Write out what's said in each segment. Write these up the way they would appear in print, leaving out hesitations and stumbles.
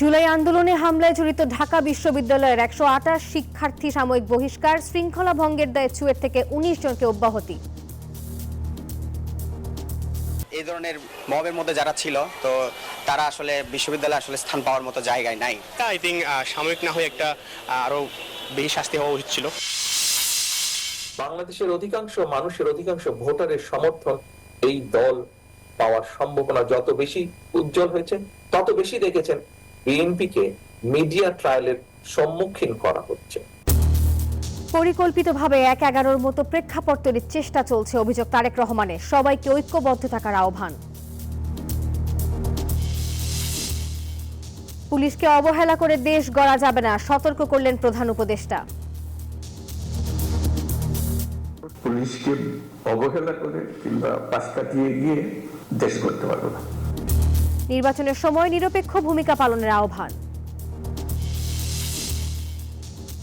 জুলাই আন্দোলনে হামলায় জড়িত ঢাকা বিশ্ববিদ্যালয়ের ১২৮ শিক্ষার্থী সাময়িক বহিষ্কার, শৃঙ্খলা ভঙ্গের দায়ে চুয়েট থেকে ১৯ জনকে অব্যাহতি। এই ধরনের মবের মধ্যে যারা ছিল তো তারা আসলে বিশ্ববিদ্যালয়ে আসলে স্থান পাওয়ার মতো জায়গায় নাই। আই থিঙ্ক সাময়িক না হয়ে একটা আরো বেশি শাস্তি হওয়া উচিত ছিল। বাংলাদেশের অধিকাংশ মানুষের অধিকাংশ ভোটারের সমর্থন এই দল পাওয়ার সম্ভাবনা যত বেশি উজ্জ্বল হয়েছে, তত বেশি দেখেছেন বিএনপিকে মিডিয়া ট্রায়ালের সম্মুখীন করা হচ্ছে। পরিকল্পিতভাবে ১/১১-র মতো প্রেক্ষাপট তৈরির চেষ্টা চলছে, অভিযোগ তারেক রহমানের। সবাইকে ঐক্যবদ্ধ থাকার আহ্বান। পুলিশকে অবহেলা করে দেশ গড়া যাবে না, সতর্ক করলেন প্রধান উপদেষ্টা। পুলিশকে অবহেলা করে কিংবা পাশ কাটিয়ে গিয়ে দেশ করতে পারবো না। নির্বাচনের সময় নিরপেক্ষ ভূমিকা পালনের আহ্বান।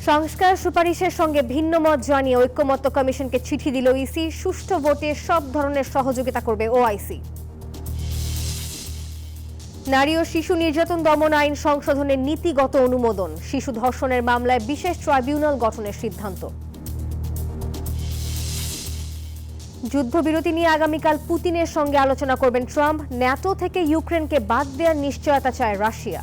সংস্কার সুপারিশের সঙ্গে ভিন্ন মত জানিয়ে ঐক্যমত্য কমিশনকে চিঠি দিল ইসি। সুষ্ঠু ভোটে সব ধরনের সহযোগিতা করবে ওআইসি। নারী ও শিশু নির্যাতন দমন আইন সংশোধনের নীতিগত অনুমোদন। শিশু ধর্ষণের মামলায় বিশেষ ট্রাইব্যুনাল গঠনের সিদ্ধান্ত। যুদ্ধবিরতি নিয়ে আগামীকাল পুতিনের সঙ্গে আলোচনা করবেন ট্রাম্প। ন্যাটো থেকে ইউক্রেনকে বাদ দেওয়ার নিশ্চয়তা চায় রাশিয়া।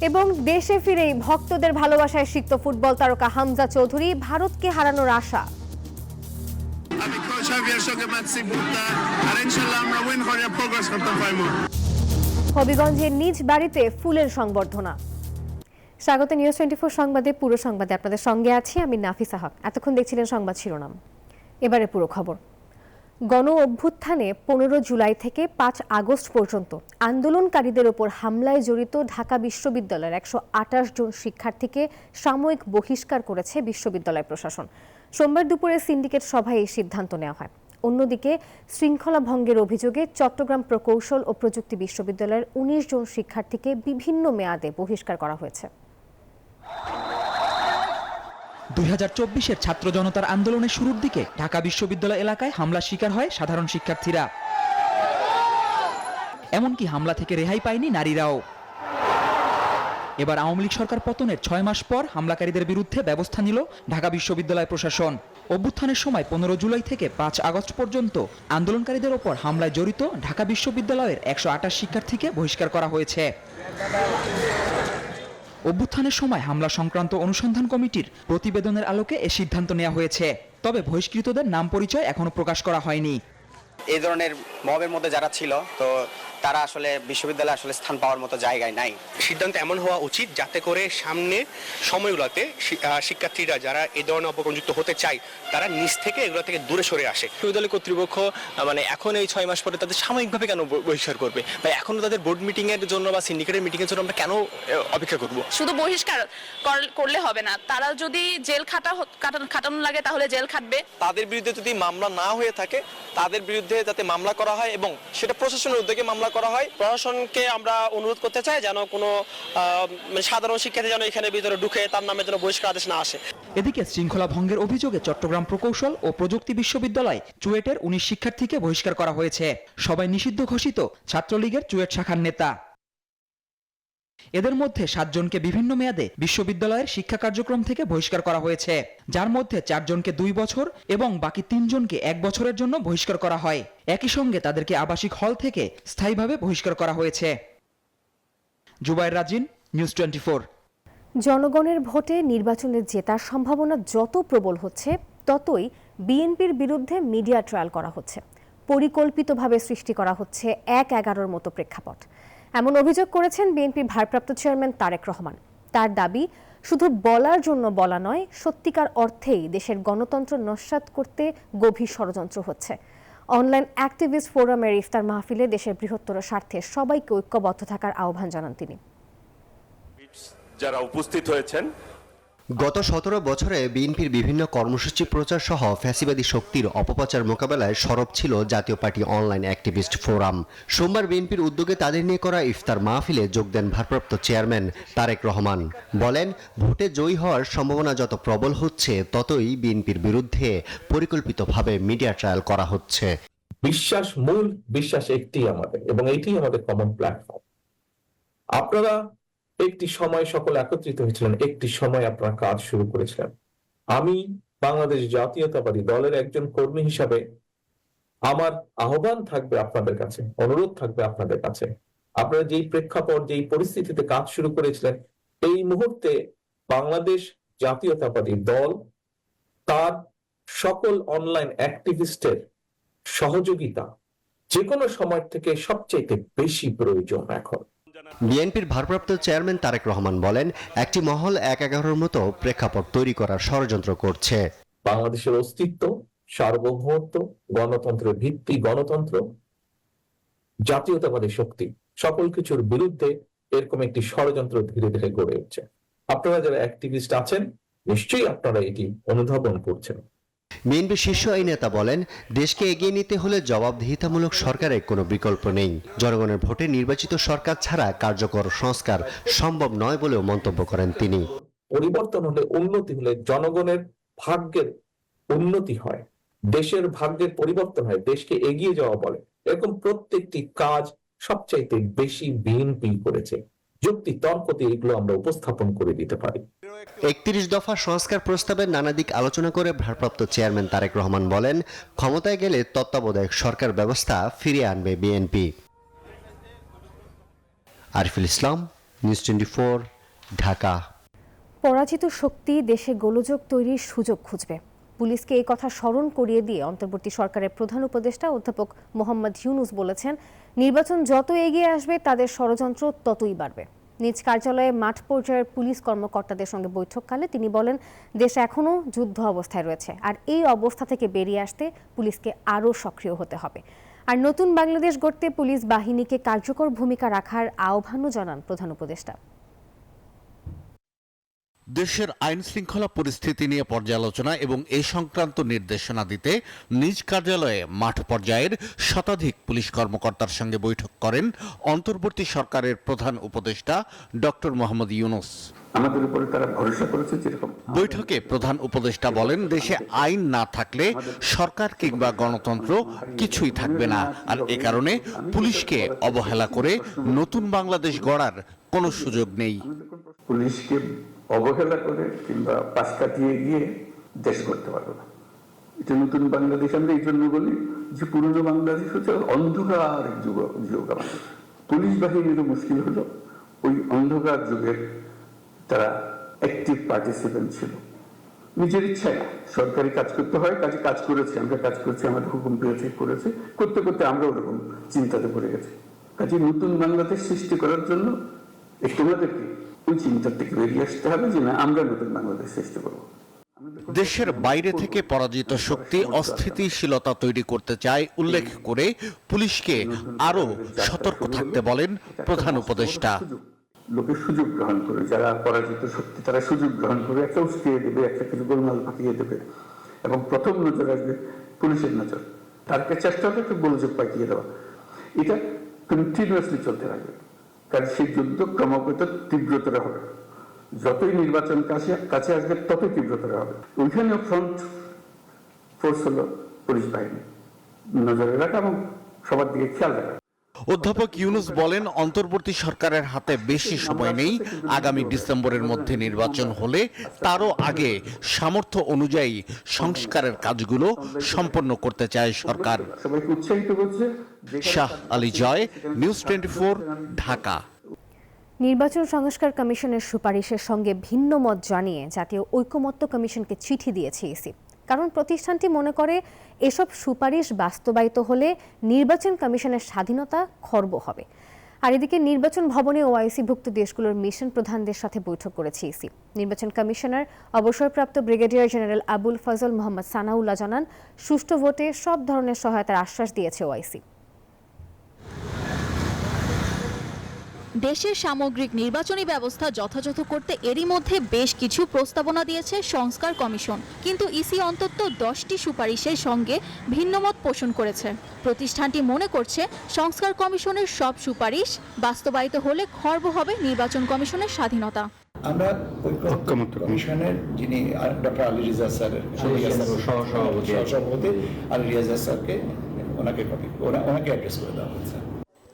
এবং দেশে ফিরেই ভক্তদের ভালোবাসায় সিক্ত ফুটবল তারকা হামজা চৌধুরী। ভারতকে হারানোর আশা। আমি কোচ হাভিয়ার সঙ্গে ম্যাচে বুঝতা আর ইনশাআল্লাহ আমরা উইন করে প্রোগ্রেস করতে পারবো। হবিগঞ্জের নিজ বাড়িতে ফুলের সংবর্ধনা। স্বাগত নিউজ 24 সংবাদে। পুরো সংবাদে আপনাদের সঙ্গে আছি আমি নাফিসা হক। এতক্ষণ দেখছিলেন সংবাদ শিরোনাম, এবারে পুরো খবর। গণ অভ্যুত্থানে 15 জুলাই থেকে 5 আগস্ট পর্যন্ত আন্দোলনকারীদের ওপর হামলায় জড়িত ঢাকা বিশ্ববিদ্যালয়ের 128 জন শিক্ষার্থীকে সাময়িক বহিষ্কার করেছে বিশ্ববিদ্যালয় প্রশাসন। সোমবার দুপুরে সিন্ডিকেট সভায় এই সিদ্ধান্ত নেওয়া হয়। অন্যদিকে শৃঙ্খলা ভঙ্গের অভিযোগে চট্টগ্রাম প্রকৌশল ও প্রযুক্তি বিশ্ববিদ্যালয়ের 19 জন শিক্ষার্থীকে বিভিন্ন মেয়াদে বহিষ্কার করা হয়েছে। 2024-এর ছাত্র জনতার আন্দোলনের শুরুর দিকে ঢাকা বিশ্ববিদ্যালয় এলাকায় হামলার শিকার হয় সাধারণ শিক্ষার্থীরা। এমনকি হামলা থেকে রেহাই পায়নি নারীরাও। এবার আওয়ামী লীগ সরকার পতনের 6 মাস পর হামলাকারীদের বিরুদ্ধে ব্যবস্থা নিল ঢাকা বিশ্ববিদ্যালয় প্রশাসন। অভ্যুত্থানের সময় 15 জুলাই থেকে 5 আগস্ট পর্যন্ত আন্দোলনকারীদের ওপর হামলায় জড়িত ঢাকা বিশ্ববিদ্যালয়ের 128 শিক্ষার্থীকে বহিষ্কার করা হয়েছে। অভ্যুত্থানের সময় হামলা সংক্রান্ত অনুসন্ধান কমিটির প্রতিবেদনের আলোকে এ সিদ্ধান্ত নেওয়া হয়েছে। তবে বহিষ্কৃতদের নাম পরিচয় এখনো প্রকাশ করা হয়নি। এই ধরনের মবের মধ্যে যারা ছিল তো তারা আসলে বিশ্ববিদ্যালয়ে আসলে স্থান পাওয়ার মতো জায়গায় নাই। সিদ্ধান্ত এমন হওয়া উচিত যাতে করে সামনে সময়গুলোতে শিক্ষার্থীরা যারা এই ধরনের অপকর্মযুক্ত হতে চায় তারা নিজ থেকে এগুলো থেকে দূরে সরে আসে। বিশ্ববিদ্যালয় কর্তৃপক্ষ এখন এই 6 মাস পরে তাদের সাময়িকভাবে কেন বহিষ্কার করবে, বা এখনো তাদের বোর্ড মিটিং এর জন্য বা সিন্ডিকেটের মিটিং এর জন্য আমরা কেন অপেক্ষা করব? শুধু বহিষ্কার করলে হবে না, তারা যদি জেল খাটানো লাগে তাহলে জেল খাটবে। তাদের বিরুদ্ধে যদি মামলা না হয়ে থাকে তাদের বিরুদ্ধে যাতে মামলা করা হয় এবং সেটা প্রশাসনের উদ্যোগে মামলা করা হয়। প্রশাসনকে আমরা অনুরোধ করতে চাই যেন কোনো সাধারণ শিক্ষার্থী যেন এখানে ভিতরে ঢুকে তার নামে যেন বহিষ্কার আদেশ না আসে। এদিকে শৃঙ্খলা ভঙ্গের অভিযোগে চট্টগ্রাম প্রকৌশল ও প্রযুক্তি বিশ্ববিদ্যালয় চুয়েটের 19 শিক্ষার্থীকে বহিষ্কার করা হয়েছে। সবাই নিষিদ্ধ ঘোষিত ছাত্রলীগের চুয়েট শাখার নেতা। এদের মধ্যে 7 জনকে বিভিন্ন মেয়াদে বিশ্ববিদ্যালয়ের শিক্ষা কার্যক্রম থেকে বহিষ্কার করা হয়েছে, যার মধ্যে 4 জনকে 2 বছর এবং বাকি 3 জনকে 1 বছরের জন্য বহিষ্কার করা হয়। একই সঙ্গে তাদেরকে আবাসিক হল থেকে স্থায়ীভাবে বহিষ্কার করা হয়েছে। জুবায়ের রাজিন, নিউজ 24। জনগণের ভোটে নির্বাচনে জেতার সম্ভাবনা যত প্রবল হচ্ছে ততই বিএনপির বিরুদ্ধে মিডিয়া ট্রায়াল করা হচ্ছে। পরিকল্পিতভাবে সৃষ্টি করা হচ্ছে 1/11-র মতো প্রেক্ষাপট। এমন অভিযোগ করেছেন বিএনপির ভারপ্রাপ্ত চেয়ারম্যান তারেক রহমান। তার দাবি, শুধু বলার জন্য বলা নয়, সত্যিকার অর্থেই দেশের গণতন্ত্র নস্যাৎ করতে গভীর ষড়যন্ত্র হচ্ছে। অনলাইন অ্যাক্টিভিস্ট ফোরামের ইফতার মাহফিলে দেশের বৃহত্তর স্বার্থে সবাইকে ঐক্যবদ্ধ থাকার আহ্বান জানান তিনি। যারা উপস্থিত হয়েছেন গত 17 বছরে বিএনপির বিভিন্ন কর্মসূচি প্রচার সহ ফ্যাসিবাদী শক্তির অপপ্রচার মোকাবেলায় সরব ছিল জাতীয় পার্টি অনলাইন অ্যাক্টিভিস্ট ফোরাম। সোমবার বিএনপির উদ্যোগে তাদের নিয়ে করা ইফতার মাহফিলে যোগ দেন ভারপ্রাপ্ত চেয়ারম্যান তারেক রহমান। বলেন, ভোটে জয়ী হওয়ার সম্ভাবনা যত প্রবল হচ্ছে ততই বিএনপির বিরুদ্ধে পরিকল্পিতভাবে মিডিয়া ট্রায়াল করা হচ্ছে। বিশ্বাস মূল, বিশ্বাস একটি আমাদের, এবং এটি আমাদের কমন প্ল্যাটফর্ম। আপনারা একটি সময় সকল একত্রিত হয়েছিলেন, একটি সময় আপনারা কাজ শুরু করেছিলেন। আমি বাংলাদেশ জাতীয়তাবাদী দলের একজন কর্মী হিসাবে আমার আহ্বান থাকবে আপনাদের কাছে, অনুরোধ থাকবে আপনাদের কাছে, আপনারা যেই প্রেক্ষাপট, যেই পরিস্থিতিতে কাজ শুরু করেছিলেন, এই মুহূর্তে বাংলাদেশ জাতীয়তাবাদী দল তার সকল অনলাইন অ্যাক্টিভিস্টের সহযোগিতা যে কোনো সময় থেকে সবচেয়ে বেশি প্রয়োজন এখন। বিএনপির ভারপ্রাপ্ত চেয়ারম্যান তারেক রহমান বলেন, একটি মহল 1-11 মতো প্রেক্ষাপট তৈরি করার ষড়যন্ত্র করছে। বাংলাদেশের অস্তিত্ব, সার্বভৌমত্ব, গণতন্ত্রের ভিত্তি, গণতন্ত্র, জাতীয়তাবাদী শক্তি, সকল কিছুর বিরুদ্ধে এরকম একটি ষড়যন্ত্র ধীরে ধীরে গড়ে উঠছে। আপনারা যারা অ্যাক্টিভিস্ট আছেন, নিশ্চয়ই আপনারা এটি অনুধাবন করছেন। বিএনপি শীর্ষ এই নেতা বলেন, দেশকে এগিয়ে নিতে হলে জবাবদিহিতামূলক সরকারের কোনো বিকল্প নেই। জনগণের ভোটে নির্বাচিত সরকার ছাড়া কার্যকর সংস্কার সম্ভব নয় বলেও মন্তব্য করেন তিনি। পরিবর্তন হলে, উন্নতি হলে জনগণের ভাগ্যের উন্নতি হয়, দেশের ভাগ্যের পরিবর্তন হয়, দেশকে এগিয়ে যাওয়া বলে। এরকম প্রত্যেকটি কাজ সবচাইতে বেশি বিএনপি করেছে। যুক্তি তর্কতে এগুলো আমরা উপস্থাপন করে দিতে পারি। 31 দফা সংস্কার প্রস্তাবের নানা দিক আলোচনা করে ভারপ্রাপ্ত চেয়ারম্যান তারেক রহমান বলেন, ক্ষমতায় গেলে তত্ত্বাবধায়ক সরকার ব্যবস্থা ফিরিয়ে আনবে বিএনপি। আরিফুল ইসলাম, নিউজ 24, ঢাকা। পরাজিত শক্তি দেশে গোলযোগ তৈরির সুযোগ খুঁজবে। পুলিশকে এই কথা স্মরণ করিয়ে দিয়ে অন্তর্বর্তী সরকারের প্রধান উপদেষ্টা অধ্যাপক মোহাম্মদ ইউনূস বলেছেন, নির্বাচন যত এগিয়ে আসবে তাদের ষড়যন্ত্র ততই বাড়বে। নিজ কার্যালয়ে মাঠ পর্যায়ের পুলিশ কর্মকর্তাদের সঙ্গে বৈঠককালে তিনি বলেন, দেশ এখনও যুদ্ধ অবস্থায় রয়েছে, আর এই অবস্থা থেকে বেরিয়ে আসতে পুলিশকে আরও সক্রিয় হতে হবে। আর নতুন বাংলাদেশ গড়তে পুলিশ বাহিনীকে কার্যকর ভূমিকা রাখার আহ্বানও জানান প্রধান উপদেষ্টা। দেশের আইন শৃঙ্খলা পরিস্থিতি নিয়ে পর্যালোচনা এবং এ সংক্রান্ত নির্দেশনা দিতে নিজ কার্যালয়ে মাঠ পর্যায়ের শতাধিক পুলিশ কর্মকর্তার সঙ্গে বৈঠক করেন অন্তর্বর্তী সরকারের প্রধান উপদেষ্টা ডক্টর মোহাম্মদ ইউনূস। আমাদের উপরে তারা ভরসা করেছে। যেরকম বৈঠকে প্রধান উপদেষ্টা বলেন, দেশে আইন না থাকলে সরকার কিংবা গণতন্ত্র কিছুই থাকবে না, আর এ কারণে পুলিশকে অবহেলা করে নতুন বাংলাদেশ গড়ার কোনো সুযোগ নেই। পুলিশকে অবহেলা করে কিংবা পাশ কাটিয়ে গিয়ে দেশ করতে পারবো না। এটা নতুন বাংলাদেশ আমরা এই জন্য বলি যে পুরনো বাংলাদেশ হচ্ছে অন্ধকার যুগ আমাদের। পুলিশ বাহিনীরও মুশকিল হলো ওই অন্ধকার যুগের তারা অ্যাক্টিভ পার্টিসিপেন্ট ছিল। নিজের ইচ্ছায় সরকারি কাজ করতে হয়, কাজে কাজ করেছে, আমরা কাজ করছি, আমাদের হুকুম পেয়েছে, করেছে, করতে করতে আমরা ওরকম চিন্তাতে পড়ে গেছি। কাজে নতুন বাংলাদেশ সৃষ্টি করার জন্য তোমাদেরকে ওই চিন্তার থেকে বেরিয়ে আসতে হবে যে না, আমরা নতুন বাংলাদেশ সৃষ্টি করবো। দেশের বাইরে থেকে পরাজিত শক্তি অস্থিতিশীলতা তৈরি করতে চায় উল্লেখ করে পুলিশকে আরো সতর্ক থাকতে বলেন প্রধান উপদেষ্টা। লোকের সুযোগ গ্রহণ করে, যারা পরাজিত শক্তি তারা সুযোগ গ্রহণ করে একটা উস্কিয়ে দেবে, একটা কিছু গোলমাল পাকিয়ে দেবে, এবং প্রথম নজর আসবে পুলিশের নজর। তার চেষ্টা হবে একটু গোলযোগ পাকিয়ে দেওয়া। এটা কন্টিনিউয়াসলি চলতে থাকবে, কারণ সেই যুদ্ধ ক্রমাগত তীব্রতর হবে। যতই নির্বাচন কাছে আসবে ততই তীব্রতর হবে। ওইখানে ফ্রন্ট ফোর্স হলো পুলিশ বাহিনী, নজরে রাখা এবং সবার দিকে খেয়াল রাখা। অধ্যাপক ইউনূস বলেন, অন্তর্বর্তী সরকারের হাতে বেশি সময় নেই। আগামী ডিসেম্বরের মধ্যে নির্বাচন হলে তারও আগে সামর্থ্য অনুযায়ী সংস্কারের কাজগুলো সম্পন্ন করতে চায় সরকার। সবাইকে উৎসাহিত করছে। শাহ আলী জয়, নিউজ 24, ঢাকা। নির্বাচন সংস্কার কমিশনের সুপারিশের সঙ্গে ভিন্ন মত জানিয়ে জাতীয় ঐকমত্য কমিশনকে চিঠি দিয়েছে ইসি। কারণ প্রতিষ্ঠানটি মনে করে এসব সুপারিশ বাস্তবায়িত হলে নির্বাচন কমিশনের স্বাধীনতা খর্ব হবে। আর এদিকে নির্বাচন ভবনে ওআইসিভুক্ত দেশগুলোর মিশন প্রধানদের সাথে বৈঠক করেছে ইসি। নির্বাচন কমিশনার অবসরপ্রাপ্ত ব্রিগেডিয়ার জেনারেল আবুল ফজল মোহাম্মদ সানাউল্লাহ জানান, সুষ্ঠু ভোটে সব ধরনের সহায়তার আশ্বাস দিয়েছে ওআইসি। দেশের সামগ্রিক নির্বাচনী ব্যবস্থা যথাযথ করতে এরই মধ্যে বেশ কিছু প্রস্তাবনা দিয়েছে সংস্কার কমিশন, কিন্তু ইসি অন্তত 10টি সুপারিশের সঙ্গে ভিন্নমত পোষণ করেছে। প্রতিষ্ঠানটি মনে করছে সংস্কার কমিশনের সব সুপারিশ বাস্তবায়িত হলে খর্ব হবে নির্বাচন কমিশনের স্বাধীনতা। আমরা কমিশনের যিনি ডক্টর আলী রিজা স্যারের সহসভাপতি আলী রিজা স্যারকে ওনাকে অ্যাড্রেস করে দেওয়া হয়েছে।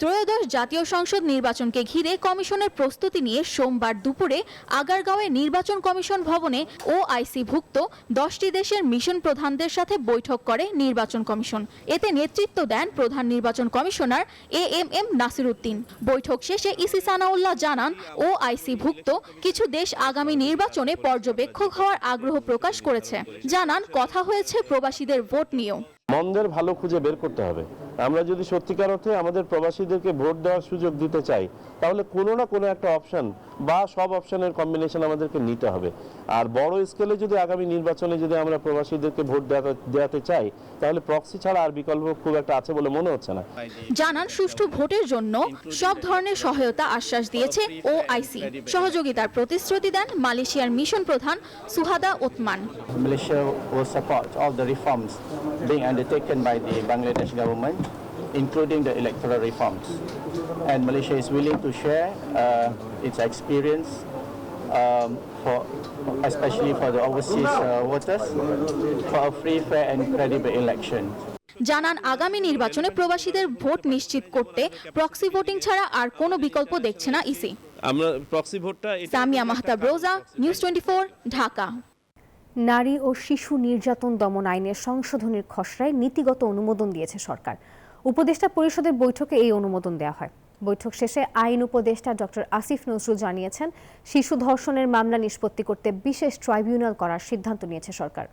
ত্রয়োদশ জাতীয় সংসদ নির্বাচনকে ঘিরে কমিশনের প্রস্তুতি নিয়ে সোমবার দুপুরে আগারগাঁওয়ে নির্বাচন কমিশন ভবনে ওআইসি ভুক্ত 10টি দেশের মিশন প্রধানদের সাথে বৈঠক করে নির্বাচন কমিশন। এতে নেতৃত্ব দেন প্রধান নির্বাচন কমিশনার AMM নাসির উদ্দিন। বৈঠক শেষে ইসি সানাউল্লাহ জানান, ওআইসি ভুক্ত কিছু দেশ আগামী নির্বাচনে পর্যবেক্ষক হওয়ার আগ্রহ প্রকাশ করেছে। জানান, কথা হয়েছে প্রবাসীদের ভোট নিয়েও। মন্দের ভালো খুঁজে বের করতে হবে। আমরা যদি সত্যিকার অর্থে আমাদের প্রবাসীদেরকে ভোট দেওয়ার সুযোগ দিতে চাই, তাহলে কোনো না কোনো একটা অপশন বা সব অপশনের কম্বিনেশন আমাদেরকে নিতে হবে। আর বড় স্কেলে যদি আগামী নির্বাচনে যদি আমরা প্রবাসীদেরকে ভোট দেওয়াতে চাই, তাহলে প্রক্সি ছাড়া আর বিকল্প খুব একটা আছে বলে মনে হচ্ছে না। জানান, সুষ্ঠু ভোটের জন্য সব ধরনের সহায়তা আশ্বাস দিয়েছে ওআইসি। সহযোগিতার প্রতিশ্রুতি দেন মালয়েশিয়ার মিশন প্রধান সুহাদা ওতমান। Malaysia will support all the reforms being undertaken by the Bangladesh government, including the electoral reforms. And Malaysia is willing to share its experience, especially for the overseas voters, for a free, fair and credible election. জানান, আগামী নির্বাচনে প্রবাসীদের vote নিশ্চিত করতে proxy voting ছাড়া আর কোনো বিকল্প দেখছে না ইসি। আমরা প্রক্সি ভোটটা সামিয়া মাহতাব রোজা, নিউজ 24, ঢাকা। নারী ও শিশু নির্যাতন দমন আইনের সংশোধনের খসড়ায় নীতিগত অনুমোদন দিয়েছে সরকার। উপদেষ্টা পরিষদের বৈঠকে এই অনুমোদন দেওয়া হয়। বৈঠক শেষে আইন উপদেষ্টা ডক্টর আসিফ নজরুল জানিয়েছেন, শিশু ধর্ষণের মামলা নিষ্পত্তি করতে বিশেষ ট্রাইব্যুনাল করার সিদ্ধান্ত নিয়েছে সরকার।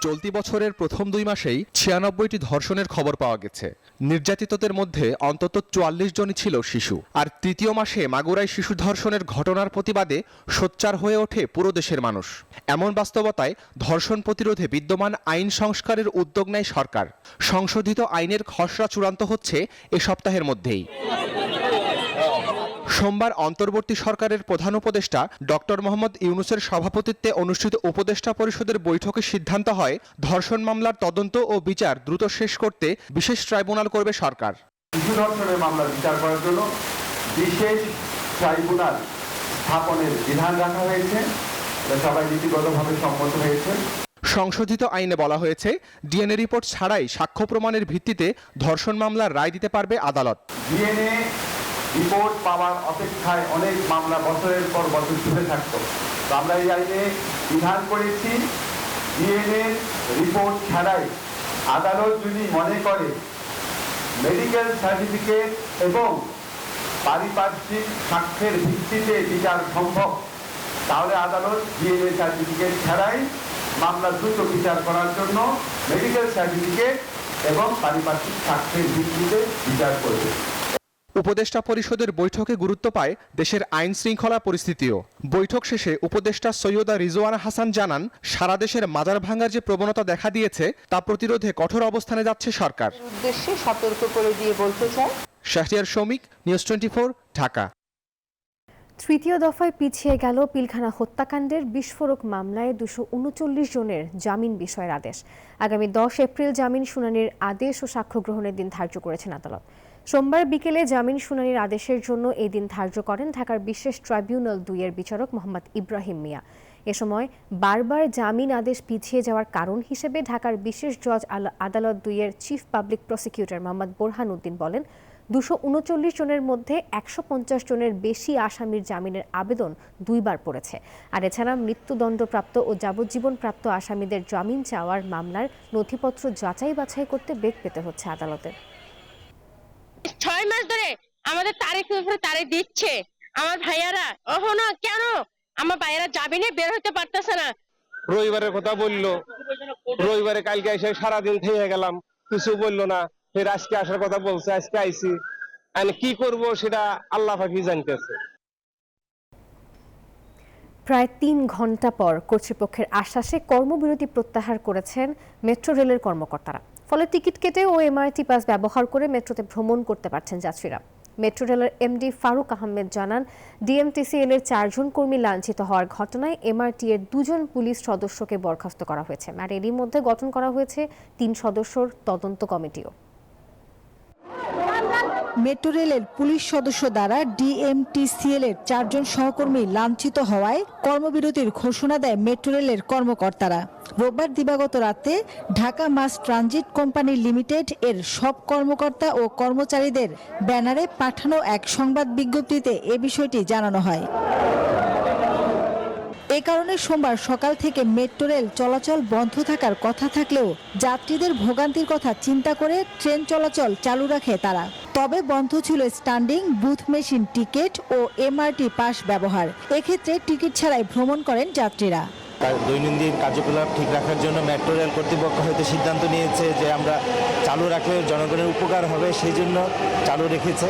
চলতি বছরের প্রথম 2 মাসেই 96টি ধর্ষণের খবর পাওয়া গেছে। নির্যাতিতদের মধ্যে অন্তত 44 জনই ছিল শিশু। আর তৃতীয় মাসে মাগুরায় শিশু ধর্ষণের ঘটনার প্রতিবাদে সোচ্চার হয়ে ওঠে পুরো দেশের মানুষ। এমন বাস্তবতায় ধর্ষণ প্রতিরোধে বিদ্যমান আইন সংস্কারের উদ্যোগ নেয় সরকার। সংশোধিত আইনের খসড়া চূড়ান্ত হচ্ছে এ সপ্তাহের মধ্যেই। সোমবার অন্তর্বর্তী সরকারের প্রধান উপদেষ্টা ডক্টর মোহাম্মদ ইউনূসের সভাপতিত্বে অনুষ্ঠিত উপদেষ্টা পরিষদের বৈঠকে সিদ্ধান্ত হয়, ধর্ষণ মামলার তদন্ত ও বিচার দ্রুত শেষ করতে বিশেষ ট্রাইব্যুনাল করবে সরকার। শিশু ধর্ষণের মামলার বিচার করার জন্য বিশেষ ট্রাইব্যুনাল স্থাপনের বিধান রাখা হয়েছে, সবাই নীতিগতভাবে সম্মত হয়েছে। সংশোধিত আইনে বলা হয়েছে, ডিএনএ রিপোর্ট ছাড়াই সাক্ষ্য প্রমাণের ভিত্তিতে ধর্ষণ মামলার রায় দিতে পারবে আদালত। ডিএনএ রিপোর্ট পাওয়ার অপেক্ষায় অনেক মামলা বছরের পর বছর ঝুলে থাকতো। তো আমরা এই আইনে বিধান করেছি, ডিএনএ রিপোর্ট ছাড়াই আদালত যদি মনে করে মেডিকেল সার্টিফিকেট এবং পারিপার্শ্বিক সাক্ষ্যের ভিত্তিতে বিচার সম্ভব, তাহলে আদালত ডিএনএ সার্টিফিকেট ছাড়াই মামলা দ্রুত বিচার করার জন্য মেডিকেল সার্টিফিকেট এবং পারিপার্শ্বিক সাক্ষ্যের ভিত্তিতে বিচার করবে। উপদেষ্টা পরিষদের বৈঠকে গুরুত্ব পায় দেশের আইন শৃঙ্খলা পরিস্থিতিও। বৈঠক শেষে উপদেষ্টা সৈয়দা রিজওয়ানা হাসান জানান, সারা দেশের মাজার ভাঙার যে প্রবণতা দেখা দিয়েছে তা প্রতিরোধে কঠোর অবস্থানে যাচ্ছে সরকার। উদ্দেশ্যে সতর্ক করে দিয়ে বলতে চাই। শাহরিয়ার শৌমিক, নিউজ 24, ঢাকা। তৃতীয় দফায় পিছিয়ে গেল পিলখানা হত্যাকাণ্ডের বিস্ফোরক মামলায় 239 জনের জামিন বিষয়ের আদেশ। আগামী 10 এপ্রিল জামিন শুনানির আদেশ ও সাক্ষ্য গ্রহণের দিন ধার্য করেছেন আদালত। সোমবার বিকেলে জামিন শুনানির আদেশের জন্য এই দিন ধার্য করেন ঢাকার বিশেষ ট্রাইব্যুনাল 2 এর বিচারক মোহাম্মদ ইব্রাহিম মিয়া। এ সময় বারবার জামিন আদেশ পিছিয়ে যাওয়ার কারণ হিসেবে ঢাকার বিশেষ জজ আদালত 2 এর chief public prosecutor Mohammad Borhan Uddin বলেন, 239 জনের মধ্যে 150 জনের বেশি আসামির জামিনের আবেদন 2 বার পড়েছে। আর এছাড়া মৃত্যুদণ্ডপ্রাপ্ত ও যাবজ্জীবনপ্রাপ্ত আসামিদের জামিন চাওয়ার মামলার নথিপত্র যাচাই বাছাই করতে বেগ পেতে হচ্ছে আদালতে। 6 মাস ধরে আমাদের তারিখের উপরে তারিখ দিচ্ছে, আমার ভাইয়ারা ওহনো কেন আমার ভাইয়ারা জামিনে বের হতে পারতেছে না। রবিবারের কথা বললো, রবিবারে কালকে এসে সারাদিন থেকে গেলাম, কিছু বললো না। ফের আজকে আসার কথা বলছে, আজকে আইছি। আমি কি করব সেটা আল্লাহ পাকই জানতেছে। প্রায় 3 ঘন্টা পর কর্তৃপক্ষের আশ্বাসে কর্মবিরতি প্রত্যাহার করেছেন মেট্রো রেলের কর্মকর্তারা। ফলে টিকিট কেটে ও এমআরটি পাস ব্যবহার করে মেট্রোতে ভ্রমণ করতে পারছেন যাত্রীরা। মেট্রো রেলের এমডি ফারুক আহমেদ জানান, ডিএমটিসিএল এর 4 জন কর্মী লাঞ্ছিত হওয়ার ঘটনায় এমআরটি এর 2 জন পুলিশ সদস্যকে বরখাস্ত করা হয়েছে। আর এরই মধ্যে গঠন করা হয়েছে 3 সদস্যের তদন্ত কমিটিও। মেট্রো রেলের পুলিশ সদস্য দ্বারা ডিএমটিসিএল এর 4 জন সহকর্মী লাঞ্ছিত হওয়ায় কর্মবিরতির ঘোষণা দেয় মেট্রো রেলের কর্মকর্তারা। রোববার দিবাগত রাতে Dhaka mass transit company limited এর সব কর্মকর্তা ও কর্মচারীদের ব্যানারে পাঠানো এক সংবাদ বিজ্ঞপ্তিতে এ বিষয়টি জানানো হয়। এ কারণে সোমবার সকাল থেকে মেট্রো রেল চলাচল বন্ধ থাকার কথা থাকলেও যাত্রীদের ভোগান্তির কথা চিন্তা করে ট্রেন চলাচল চালু রাখে তারা। তবে বন্ধ ছিল স্ট্যান্ডিং বুথ মেশিন টিকিট ও এমআরটি পাস ব্যবহার। এক্ষেত্রে টিকিট ছাড়াই ভ্রমণ করেন যাত্রীরা। দৈনন্দিন কার্যকলাপ ঠিক রাখার জন্য মেট্রো রেল কর্তৃপক্ষ হয়তো সিদ্ধান্ত নিয়েছে যে আমরা চালু রাখলে জনগণের উপকার হবে, সেই জন্য চালু রেখেছে।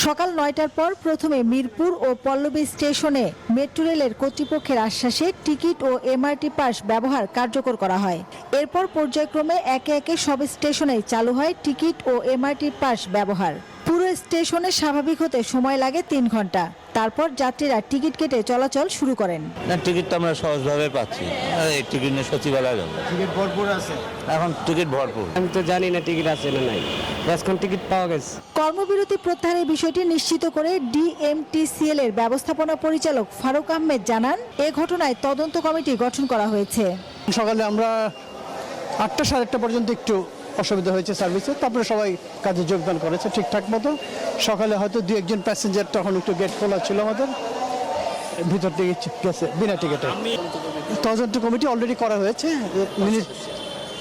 সকাল 9টার পর প্রথমে মিরপুর ও পল্লবী স্টেশনে মেট্রো রেলের কর্তৃপক্ষের আশ্বাসে টিকিট ও এমআরটি পাস ব্যবহার কার্যকর করা হয়। এরপর পর্যায়ক্রমে একে একে সব স্টেশনে চালু হয় টিকিট ও এমআরটি পাস ব্যবহার। পুরো স্টেশনে স্বাভাবিক হতে সময় লাগে 3 ঘন্টা। তারপর যাত্রীরা টিকিট কেটে চলাচল শুরু করেন। না, টিকিট তো আমরা সহজভাবে পাচ্ছি, এই টিকিট নিয়ে সচিবালয় যাব। টিকিট ভরপুর আছে, এখন টিকিট ভরপুর। আমি তো জানি না টিকিট আছে না নাই, এখন টিকিট পাওয়া গেছে। কর্মবিরতি প্রত্যাহারের বিষয়টি নিশ্চিত করে ডিএমটিসিএল এর ব্যবস্থাপনা পরিচালক ফারুক আহমেদ জানান, এ ঘটনায় তদন্ত কমিটি গঠন করা হয়েছে। সকালে আমরা 8টা সাড়ে 8টা পর্যন্ত একটু অসুবিধা হয়েছে সার্ভিসে, তারপরে সবাই কাজে যোগদান করেছে ঠিকঠাক মতো। সকালে হয়তো 2-1 জন প্যাসেঞ্জার তখন একটু গেট খোলা ছিল আমাদের, ভিতর থেকে গেছে বিনা টিকিটে। তদন্ত কমিটি অলরেডি করা হয়েছে,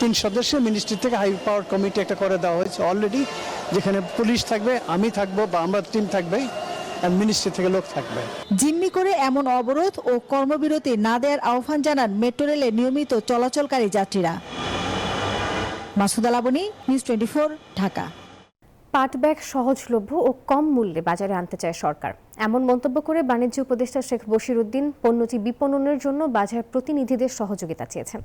3 সদস্যের মিনিস্ট্রি থেকে হাই পাওয়ার কমিটি একটা করে দেওয়া হয়েছে অলরেডি, যেখানে পুলিশ থাকবে, আমি থাকবো বা আমরা টিম থাকবে, আর মিনিস্ট্রি থেকে লোক থাকবে। জিম্মি করে এমন অবরোধ ও কর্মবিরতি না দেওয়ার আহ্বান জানান মেট্রো রেলে নিয়মিত চলাচলকারী যাত্রীরা। মাসুদা লাবনী, নিউজ 24, ঢাকা। পাট ব্যাগ সহজলভ্য ও কম মূল্যে বাজারে আনতে চায় সরকার, এমন মন্তব্য করে বাণিজ্য উপদেষ্টা শেখ বশিরউদ্দিন পণ্যটি বিপণনের জন্য বাজার প্রতিনিধিদের সহযোগিতা চেয়েছেন।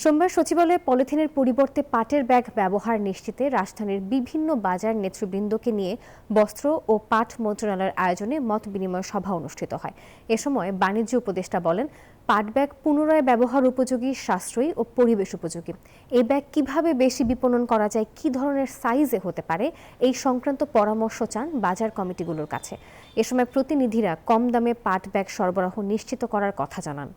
সোমবার সচিবালয়ে পলিথিনের পরিবর্তে পাটের ব্যাগ ব্যবহার নিশ্চিতে রাজধানীর বিভিন্ন বাজার নেতৃবৃন্দকে নিয়ে বস্ত্র ও পাট মন্ত্রণালয়ের আয়োজনে মত বিনিময় সভা অনুষ্ঠিত হয়। এ সময় বাণিজ্য উপদেষ্টা বলেন, পাট ব্যাগ পুনরায় ব্যবহার উপযোগী, সাশ্রয়ী ও পরিবেশ উপযোগী। এই ব্যাগ কিভাবে বেশি বিপণন করা যায়, কি ধরনের সাইজে হতে পারে, এই সংক্রান্ত পরামর্শ চান বাজার কমিটিগুলোর কাছে। এ সময় প্রতিনিধিরা কম দামে পাট ব্যাগ সরবরাহ নিশ্চিত করার কথা জানান।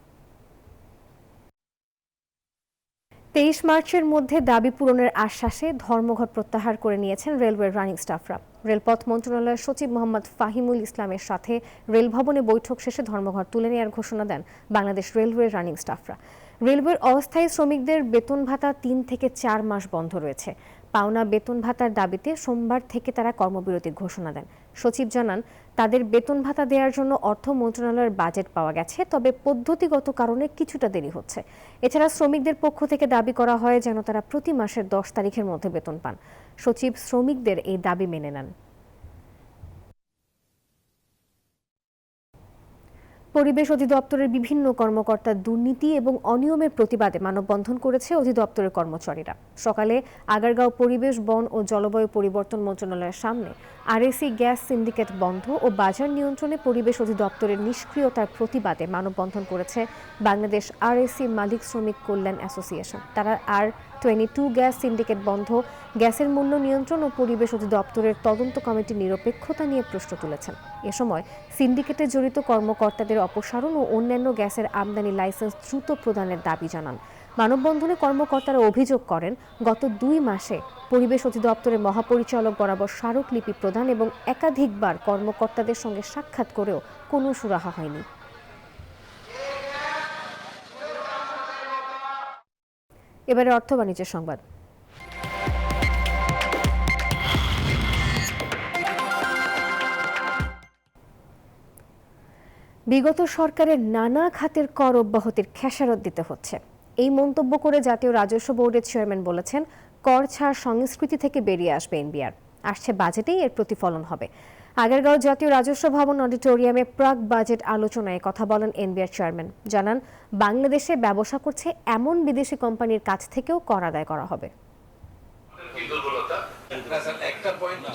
23 মার্চের মধ্যে দাবি পূরণের আশ্বাসে ধর্মঘট প্রত্যাহার করে নিয়েছেন রেলওয়ের রানিং স্টাফরা। রেলপথ মন্ত্রণালয়ের সচিব মোহাম্মদ ফাহিমুল ইসলামের সাথে রেল ভবনে বৈঠক শেষে ধর্মঘট তুলে নেওয়ার ঘোষণা দেন বাংলাদেশ রেলওয়ের রানিং স্টাফরা। রেলওয়ের অস্থায়ী শ্রমিকদের বেতন ভাতা 3 থেকে 4 মাস বন্ধ রয়েছে। পাওনা বেতন ভাতার দাবিতে সোমবার থেকে তারা কর্মবিরতির ঘোষণা দেন। সচিব জানান, তাদের বেতন ভাতা দেওয়ার জন্য অর্থ মন্ত্রণালয়ের বাজেট পাওয়া গেছে, তবে পদ্ধতিগত কারণে কিছুটা দেরি হচ্ছে। এছাড়া শ্রমিকদের পক্ষ থেকে দাবি করা হয় যেন তারা প্রতি মাসের 10 তারিখের মধ্যে বেতন পান। সচিব শ্রমিকদের এই দাবি মেনে নেন। পরিবেশ অধিদপ্তরের বিভিন্ন কর্মকর্তা দুর্নীতি এবং অনিয়মের প্রতিবাদে মানববন্ধন করেছে অধিদপ্তরের কর্মচারীরা। সকালে আগারগাঁও পরিবেশ, বন ও জলবায়ু পরিবর্তন মন্ত্রণালয়ের সামনে আরএসি গ্যাস সিন্ডিকেট বন্ধ ও বাজার নিয়ন্ত্রণে পরিবেশ অধিদপ্তরের নিষ্ক্রিয়তার প্রতিবাদে মানববন্ধন করেছে বাংলাদেশ আরএসি মালিক শ্রমিক কল্যাণ অ্যাসোসিয়েশন। তারা R22 গ্যাস সিন্ডিকেট বন্ধ, গ্যাসের মূল্য নিয়ন্ত্রণ ও পরিবেশ অধিদপ্তরের তদন্ত কমিটির নিরপেক্ষতা নিয়ে প্রশ্ন তুলেছেন। এ সময় সিন্ডিকেটে জড়িত কর্মকর্তাদের অপসারণ ও অন্যান্য গ্যাসের আমদানি লাইসেন্স দ্রুত প্রদানের দাবি জানান। মানববন্ধনে কর্মকর্তারা অভিযোগ করেন, গত 2 মাসে পরিবেশ অধিদপ্তরের মহাপরিচালক বরাবর স্মারকলিপি প্রদান এবং একাধিকবার কর্মকর্তাদের সঙ্গে সাক্ষাৎ করেও কোনো সুরাহা হয়নি। এবারে অর্থ বাণিজ্যের সংবাদ। বিগত সরকারের নানা খাতের কর অব্যাহতির খেসারত দিতে হচ্ছে, এই মন্তব্য করে জাতীয় রাজস্ব বোর্ডের চেয়ারম্যান বলেছেন, কর ছাড় সংস্কৃতি থেকে বেরিয়ে আসবে এনবিআর। আসছে বাজেটেই এর প্রতিফলন হবে। আগারগাঁও জাতীয় রাজস্ব ভবন অডিটোরিয়ামে প্রাক বাজেট আলোচনায় কথা বলেন এনবিআর চেয়ারম্যান। জানান, বাংলাদেশে ব্যবসা করছে এমন বিদেশি কোম্পানির কাছ থেকেও কর আদায় করা হবে।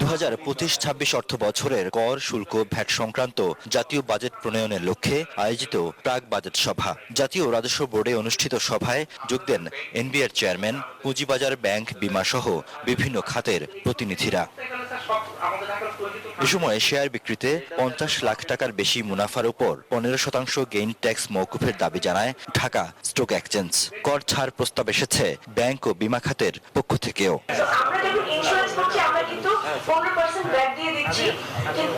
2025-26 অর্থ বছরের কর, শুল্ক, ভ্যাট সংক্রান্ত জাতীয় বাজেট প্রণয়নের লক্ষ্যে আয়োজিত প্রাক বাজেট সভা। জাতীয় রাজস্ব বোর্ডে অনুষ্ঠিত সভায় যোগ দেন এনবিআর চেয়ারম্যান, পুঁজিবাজার, ব্যাংক, বিমা সহ বিভিন্ন খাতের প্রতিনিধিরা। এ সময় শেয়ার বিক্রিতে 50 লাখ টাকার বেশি মুনাফার উপর 15% গেইন ট্যাক্স মওকুফের দাবি জানায় ঢাকা স্টক এক্সচেঞ্জ। কর ছাড় প্রস্তাব এসেছে ব্যাংক ও বিমা খাতের পক্ষ থেকেও। আমরা যখন ইন্স্যুরেন্স করছি আমরা কিন্তু 15% ভ্যাট দিয়ে দিচ্ছি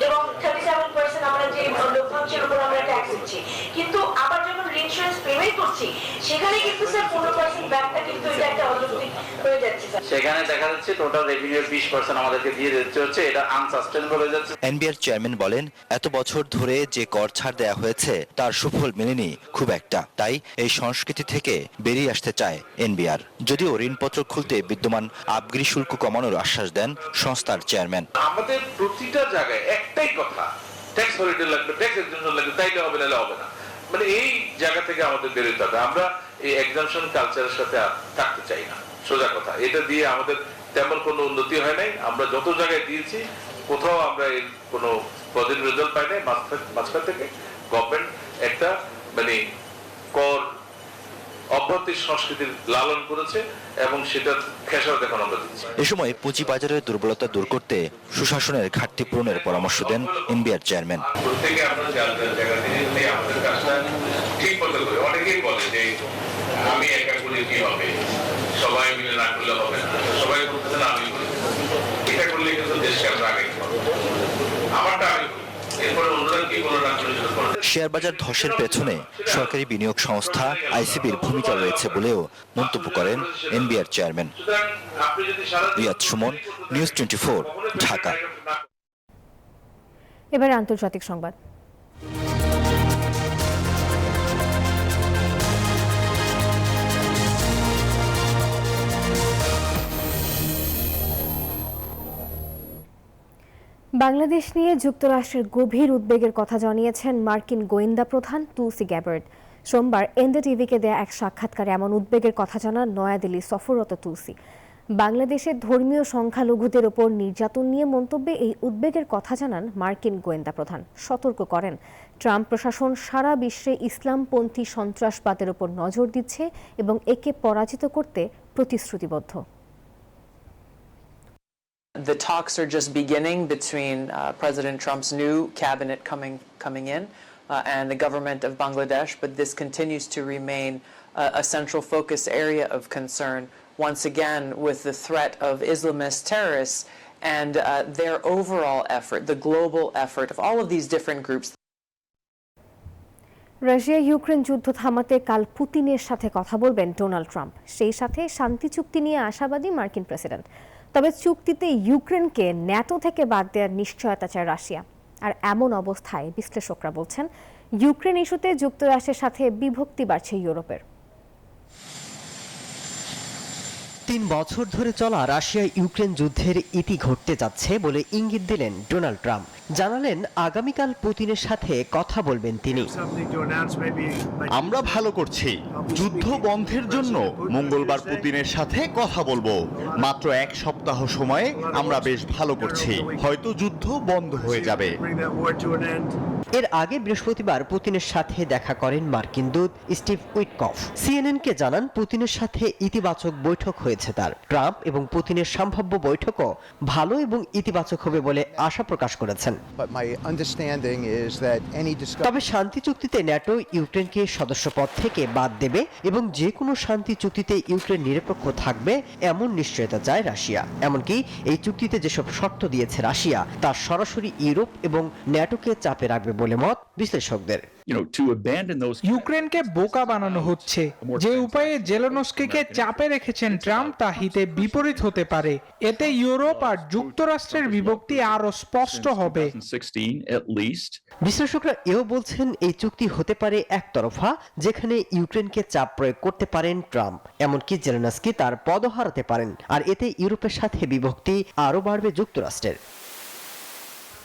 এবং 37% আমরা যে লভ্যাংশের উপর আমরা ট্যাক্স দিচ্ছি, কিন্তু আবার যখন ইন্স্যুরেন্স পেমেন্ট করছি সেখানে কিন্তু স্যার 15% ভ্যাটটা কিন্তু এটা একটা অযৌক্তিক হয়ে যাচ্ছে স্যার। সেখানে দেখা যাচ্ছে টোটাল রেভিনিউর 20% আমাদেরকে দিয়ে দিতে হচ্ছে, এটা আনসাস্টেইনেবল হয়ে যাচ্ছে। এনবিআর চেয়ারম্যান বলেন, এত বছর ধরে যে কর ছাড় দেয়া হয়েছে তার সুফল মেলেনি খুব একটা, তাই এই সংস্কৃতি থেকে বেরিয়ে আসতে চায় এনবিআর। যদিও ঋণপত্র খুলতে বিদ্যমান আবগারি শুল্ক কমানোর আশ্বাস দেন সংস্থার চেয়ারম্যান। আমাদের প্রতিটা জায়গায় একটাই কথা, ট্যাক্স হলিডে লাগবে, ট্যাক্স এক্সাম্পশন লাগবে, তাইলে হবে নাহলে হবে না। মানে এই জায়গা থেকে আমাদের বেরোতে হবে। আমরা এই এক্সাম্পশন কালচারের সাথে থাকতে চাই না, সোজা কথা। এটা দিয়ে আমাদের তেমন কোনো উন্নতি হয় নাই। আমরা যত জায়গায় দিয়েছি কোথাও আমরা এর কোনো পজিটিভ রেজাল্ট পাই নাই। মাঝখান থেকে গভর্নমেন্ট একটা মানে কর অভ্যন্তরীণ সংস্কৃতির লালন করেছে এবং সেটার খেসারত এখন আমরা দিচ্ছি। এ সময় পুঁজিবাজারের দুর্বলতা দূর করতে সুশাসনের ঘাটতি পূরণের পরামর্শ দেন এনবিআর চেয়ারম্যান। প্রত্যেকে আমরা জায়গা থেকে আমাদের কাজটা ঠিক মতো করি। অনেকেই বলে যে আমি একা করলে কি হবে, সবাই মিলে না করলে হবে না, সবাই করতেছে না আমি করি, এটা করলে কিন্তু দেশকে আমরা আগে আমারটা আমি করি। শেয়ার বাজার ধসের পেছনে সরকারি বিনিয়োগ সংস্থা আইসিবির ভূমিকা রয়েছে বলেও মন্তব্য করেন NBR chairman. Riyad Sumon, news 24, Dhaka. এবারে আন্তর্জাতিক সংবাদ। বাংলাদেশ নিয়ে যুক্তরাষ্ট্রের গভীর উদ্বেগের কথা জানিয়েছেন মার্কিন গোয়েন্দা প্রধান তুলসি গ্যাবার্ড। সোমবার এনডিটিভিকে দেয়া এক সাক্ষাৎকারে এমন উদ্বেগের কথা জানান নয়াদিল্লি সফররত তুলসি। বাংলাদেশের ধর্মীয় সংখ্যালঘুদের ওপর নির্যাতন নিয়ে মন্তব্যে এই উদ্বেগের কথা জানান মার্কিন গোয়েন্দা প্রধান। সতর্ক করেন, ট্রাম্প প্রশাসন সারা বিশ্বে ইসলামপন্থী সন্ত্রাসবাদের ওপর নজর দিচ্ছে এবং একে পরাজিত করতে প্রতিশ্রুতিবদ্ধ। The talks are just beginning between President Trump's new cabinet coming in and the government of Bangladesh, but this continues to remain a central focus area of concern, once again with the threat of Islamist terrorists and their overall effort, the global effort of all of these different groups. Russia Ukraine যুদ্ধ থামাতে কাল পুতিনের সাথে কথা বলবেন Donald Trump. সেই সাথে শান্তি চুক্তি নিয়ে আশাবাদী মার্কিন প্রেসিডেন্ট। তবে চুক্তিতে ইউক্রেনকে ন্যাটো থেকে বাদ দেওয়ার নিশ্চয়তা চায় রাশিয়া। আর এমন অবস্থায় বিশ্লেষকরা বলছেন, ইউক্রেন ইস্যুতে যুক্তরাষ্ট্রের সাথে বিভক্তি বাড়ছে ইউরোপের। 3 বছর ধরে চলা রাশিয়া ইউক্রেন যুদ্ধের ইতি ঘটতে যাচ্ছে বলে ইঙ্গিত দিলেন ডোনাল্ড ট্রাম্প। জানালেন আগামীকাল পুতিনের সাথে কথা বলবেন তিনি। আমরা ভালো করছি, যুদ্ধ বন্ধের জন্য মঙ্গলবার পুতিনের সাথে কথা বলবো। মাত্র 1 সপ্তাহ সময়ে আমরা বেশ ভালো করছি, হয়তো যুদ্ধ বন্ধ হয়ে যাবে। এর আগে বৃহস্পতিবার পুতিনের সাথে দেখা করেন মার্কিন দূত স্টিভ উইটকফ। সিএনএনকে জানান পুতিনের সাথে ইতিবাচক বৈঠক হয়েছে তার। ট্রাম্প এবং পুতিনের সম্ভাব্য বৈঠকও ভালো এবং ইতিবাচক হবে বলে আশা প্রকাশ করেছেন। তবে শান্তি চুক্তিতে ন্যাটো ইউক্রেনকে সদস্যপদ থেকে বাদ দেবে এবং যে কোনো শান্তি চুক্তিতে ইউক্রেন নিরপেক্ষ থাকবে এমন নিশ্চয়তা চায় রাশিয়া। এমনকি এই চুক্তিতে যেসব শর্ত দিয়েছে রাশিয়া তা সরাসরি ইউরোপ এবং ন্যাটোকে চাপে রাখবে বলে মত বিশ্লেষকদের। ইউক্রেনকে বোকা বানানো হচ্ছে। যে উপায়ে জেলেনস্কিকে চাপে রেখেছেন ট্রাম্প তা হিতে বিপরীত হতে পারে। এতে ইউরোপ আর যুক্তরাষ্ট্রের বিভক্তি আরো স্পষ্ট হবে। বিশ্লেষকরা এও বলছেন এই চুক্তি হতে পারে একতরফা, যেখানে ইউক্রেনকে চাপ প্রয়োগ করতে পারেন ট্রাম্প। এমনকি জেলেনস্কি তার পদও হারাতে পারেন। আর এতে ইউরোপের সাথে বিভক্তি আরো বাড়বে যুক্তরাষ্ট্রের।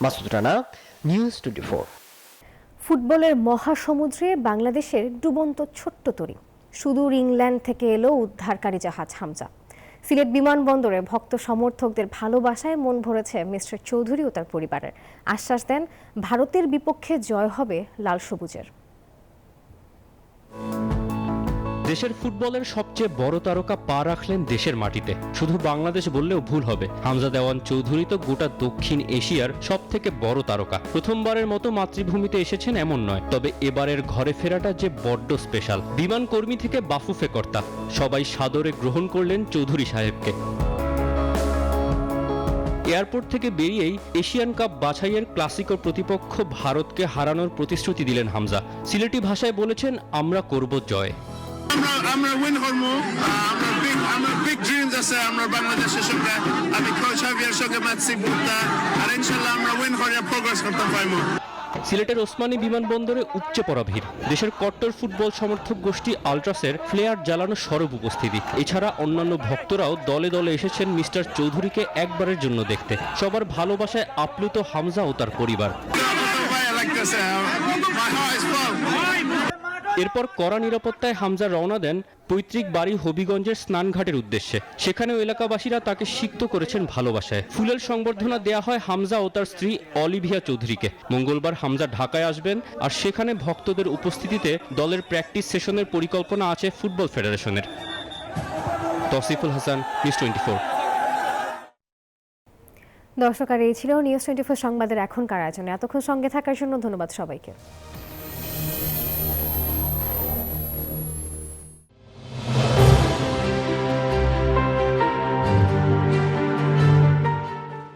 মাসুদ রানা, নিউজ 24। ফুটবলের মহাসমুদ্রে বাংলাদেশের ডুবন্ত ছোট্ট তরী। সুদূর ইংল্যান্ড থেকে এলো উদ্ধারকারী জাহাজ হামজা। সিলেট বিমানবন্দরে ভক্ত সমর্থকদের ভালোবাসায় মন ভরেছে মিস্টার চৌধুরী ও তার পরিবারের। আশ্বাস দেন ভারতের বিপক্ষে জয় হবে লাল সবুজের। দেশের ফুটবলের সবচেয়ে বড় তারকা পা রাখলেন দেশের মাটিতে। শুধু বাংলাদেশ বললেও ভুল হবে, হামজা দেওয়ান চৌধুরী তো গোটা দক্ষিণ এশিয়ার সবথেকে বড় তারকা। প্রথমবারের মতো মাতৃভূমিতে এসেছেন এমন নয়, তবে এবারের ঘরে ফেরাটা যে বড্ড স্পেশাল। বিমান কর্মী থেকে বাফুফে কর্তা সবাই সাদরে গ্রহণ করলেন চৌধুরী সাহেবকে। এয়ারপোর্ট থেকে বেরিয়েই এশিয়ান কাপ বাছাইয়ের ক্লাসিকো প্রতিপক্ষ ভারতকে হারানোর প্রতিশ্রুতি দিলেন হামজা। সিলেটি ভাষায় বলেছেন, আমরা করব জয়। আমরা উইন করবো। আমরা বিগ ড্রিমস আছে আমরা বাংলাদেশের সঙ্গে। আমি কোচ হাভিয়ার সঙ্গে ম্যাচ করতে আর ইনশাআল্লাহ আমরা উইন করে প্রোগ্রেস করতে পারবো। সিলেটের ওসমানী বিমানবন্দরে উপচে পড়া ভিড়। দেশের কট্টর ফুটবল সমর্থক গোষ্ঠী আলট্রাসের ফ্লেয়ার জ্বালানো সরব উপস্থিতি। এছাড়া অন্যান্য ভক্তরাও দলে দলে এসেছেন মিস্টার চৌধুরীকে একবারের জন্য দেখতে। সবার ভালোবাসায় আপ্লুত হামজা ও তার পরিবার। এরপর কড়া নিরাপত্তায় হামজা রওনা দেন পৈতৃক বাড়ি হবিগঞ্জের স্নানঘাটের উদ্দেশ্যে। সেখানেও এলাকাবাসীরা তাকে সিক্ত করেছেন ভালোবাসায়। ফুলের সংবর্ধনা দেয়া হয় হামজা ও তার স্ত্রী অলিভিয়া চৌধুরীকে। মঙ্গলবার হামজা ঢাকায় আসবেন, আর সেখানে ভক্তদের উপস্থিতিতে দলের প্র্যাকটিস সেশনের পরিকল্পনা আছে ফুটবল ফেডারেশনের। তৌসিফুল হাসান, নিউজ 24। দর্শক, আর এই ছিল নিউজ 24 সংবাদের এখনকার আয়োজনে। এতক্ষণ সঙ্গে থাকার জন্য ধন্যবাদ সবাইকে।